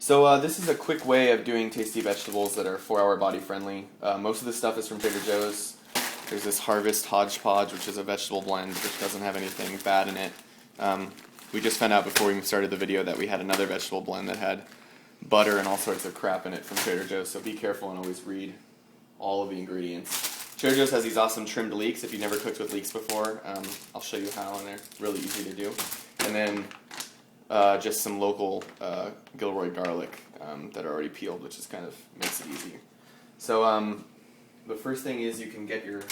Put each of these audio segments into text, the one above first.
So this is a quick way of doing tasty vegetables that are 4-hour body friendly. Most of the stuff is from Trader Joe's. There's this Harvest Hodgepodge, which is a vegetable blend, which doesn't have anything bad in it. We just found out before we started the video that we had another vegetable blend that had butter and all sorts of crap in it from Trader Joe's, so be careful and always read all of the ingredients. Trader Joe's has these awesome trimmed leeks. If you've never cooked with leeks before, I'll show you how, and they're really easy to do. And then just some local Gilroy garlic that are already peeled, which is kind of makes it easy. So the first thing is you can get your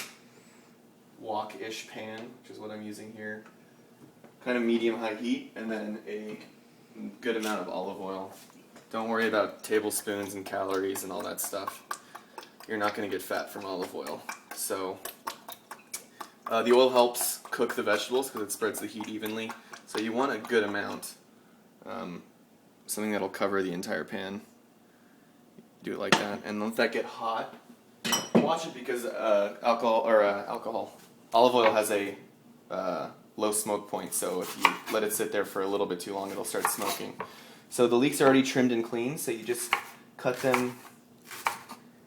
wok-ish pan, which is what I'm using here. Kind of medium-high heat, and then a good amount of olive oil. Don't worry about tablespoons and calories and all that stuff. You're not going to get fat from olive oil. So the oil helps cook the vegetables because it spreads the heat evenly. So you want a good amount, something that'll cover the entire pan. Do it like that, and let that get hot. Watch it because olive oil has a low smoke point. So if you let it sit there for a little bit too long, it'll start smoking. So the leeks are already trimmed and clean, so you just cut them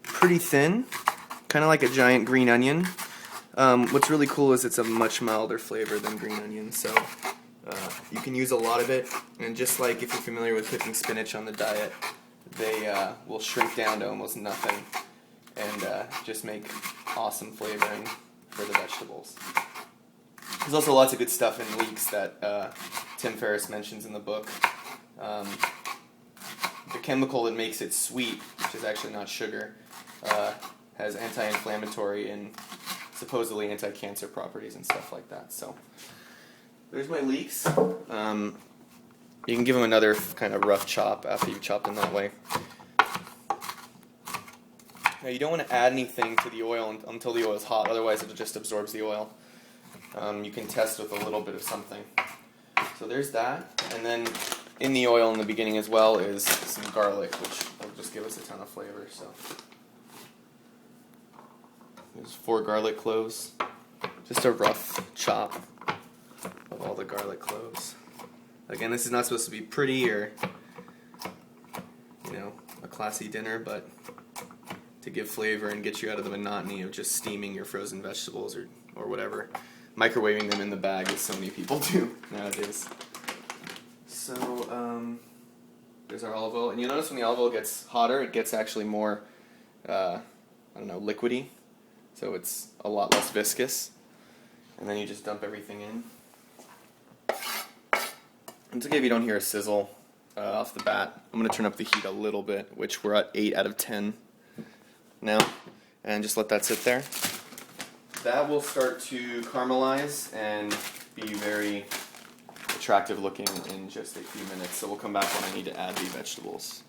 pretty thin, kind of like a giant green onion. What's really cool is it's a much milder flavor than green onion, so you can use a lot of it. And just like if you're familiar with cooking spinach on the diet, they will shrink down to almost nothing and just make awesome flavoring for the vegetables. There's also lots of good stuff in leeks that Tim Ferriss mentions in the book. The chemical that makes it sweet, which is actually not sugar, has anti-inflammatory and supposedly anti-cancer properties and stuff like that. So there's my leeks. You can give them another kind of rough chop after you've chopped them that way. Now you don't want to add anything to the oil until the oil is hot, otherwise it just absorbs the oil. You can test with a little bit of something. So there's that, and then in the oil in the beginning as well is some garlic, which will just give us a ton of flavor. So there's 4 garlic cloves, just a rough chop of all the garlic cloves. Again, this is not supposed to be pretty or, a classy dinner, but to give flavor and get you out of the monotony of just steaming your frozen vegetables or whatever. Microwaving them in the bag, as so many people do nowadays. So there's our olive oil, and you'll notice when the olive oil gets hotter, it gets actually more, liquidy. So it's a lot less viscous. And then you just dump everything in. It's okay if you don't hear a sizzle off the bat. I'm going to turn up the heat a little bit, which we're at 8 out of 10 now, and just let that sit there. That will start to caramelize and be very attractive looking in just a few minutes. So we'll come back when I need to add the vegetables.